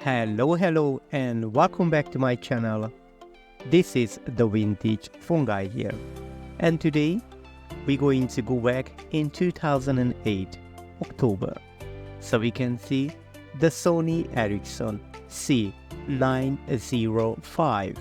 Hello, and welcome back to my channel. This is the Vintage Phone Guy here, and today we're going to go back in 2008 October so we can see the Sony Ericsson C905.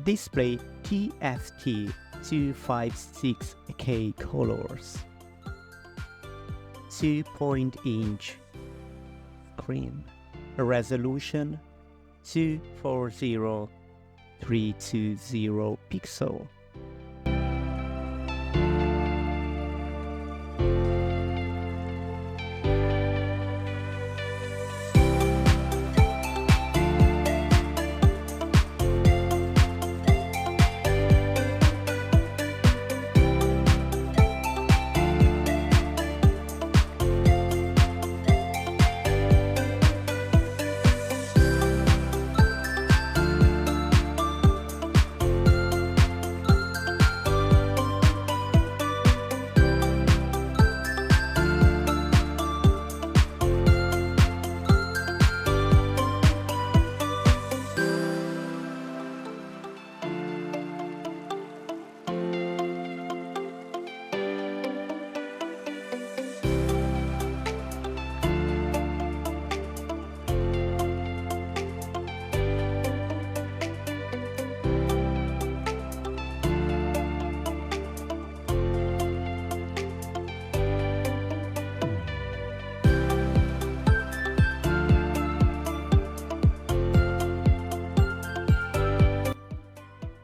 Display TFT 256K colors, 2-inch screen, resolution 240320 pixel.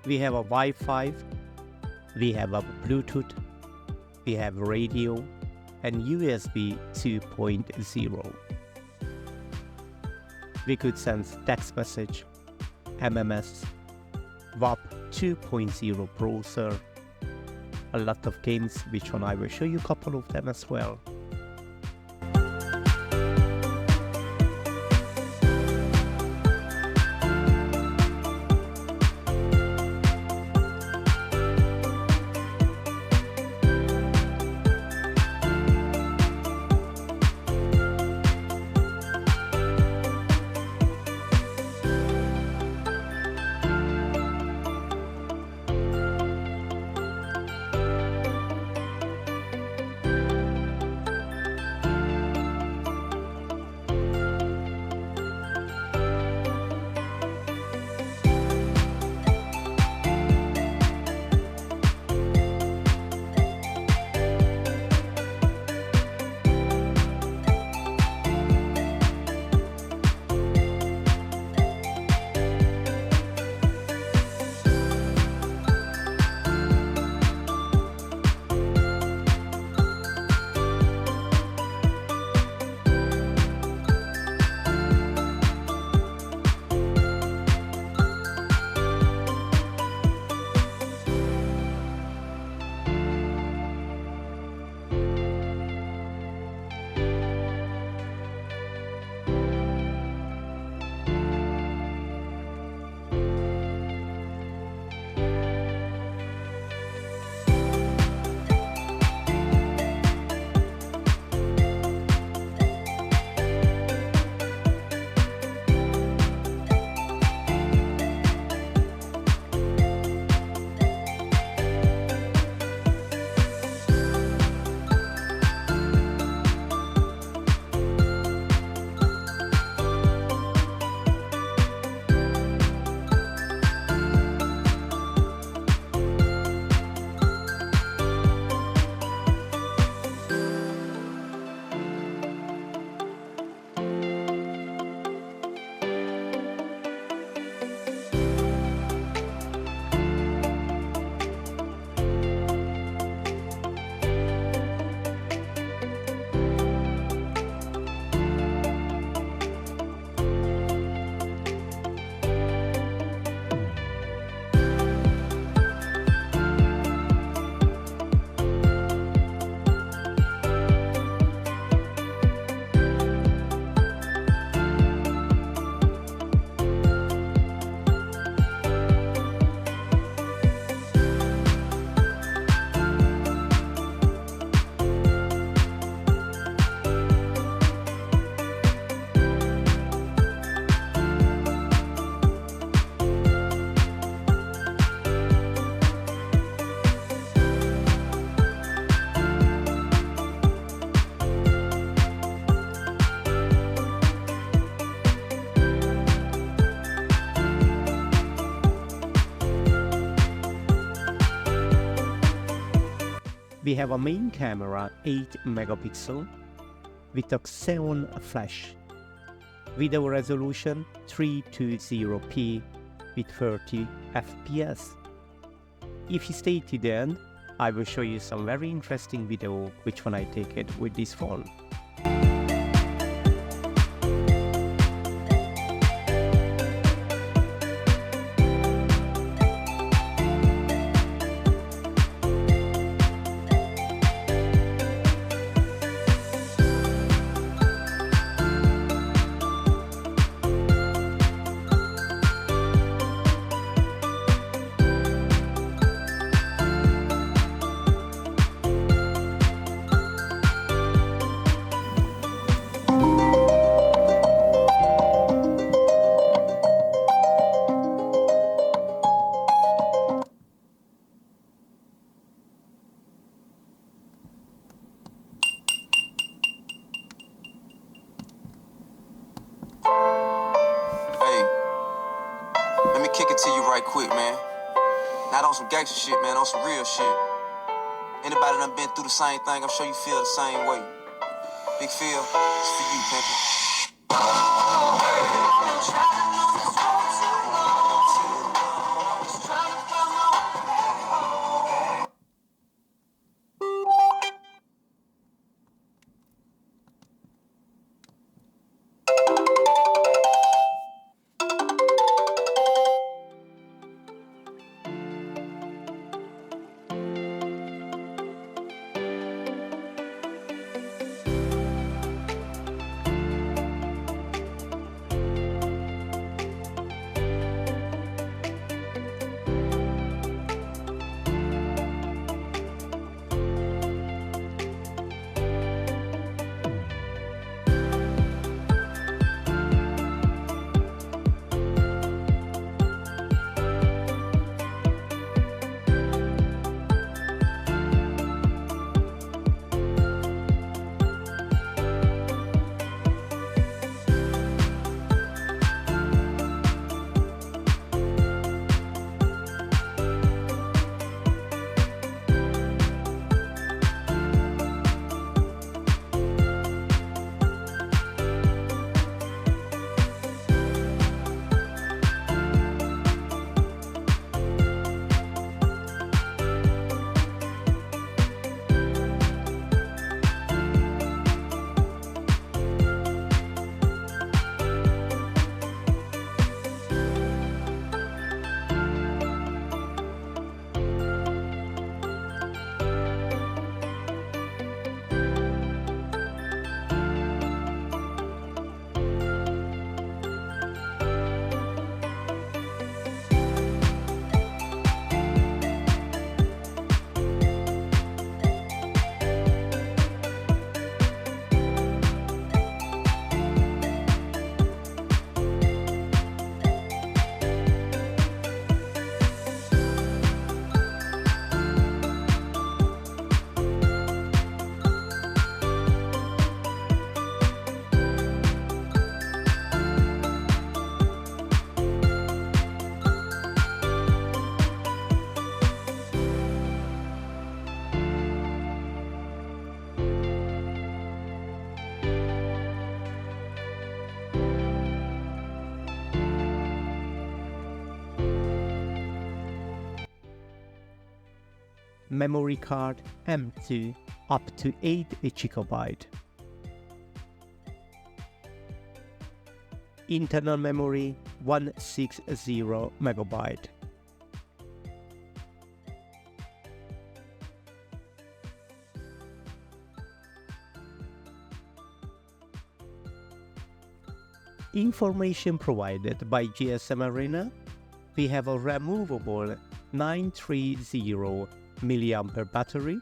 We have a Wi-Fi, we have a Bluetooth, we have radio and USB 2.0. We could send text message, MMS, WAP 2.0 browser, a lot of games, which one I will show you a couple of them as well. We have a main camera 8 megapixel with a xenon flash. Video resolution 320p with 30 fps. If you stay to the end, I will show you some very interesting video which when I take it with this phone. Let me kick it to you right quick, man. Not on some gangster shit, man, on some real shit. Anybody done been through the same thing, I'm sure you feel the same way. Big Phil, it's for you, pimpin'. Memory card M2 up to 8 GB. Internal memory 160 MB. Information provided by GSM Arena. We have a removable 930 mAh battery.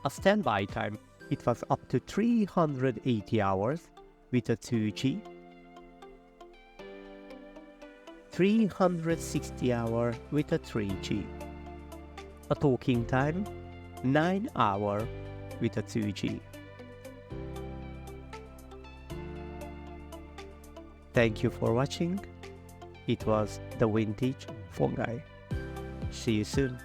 A standby time, it was up to 380 hours with a 2G. 360 hours with a 3G. A talking time, 9 hours with a 2G. Thank you for watching. It was the Vintage Phone Guy. See you soon.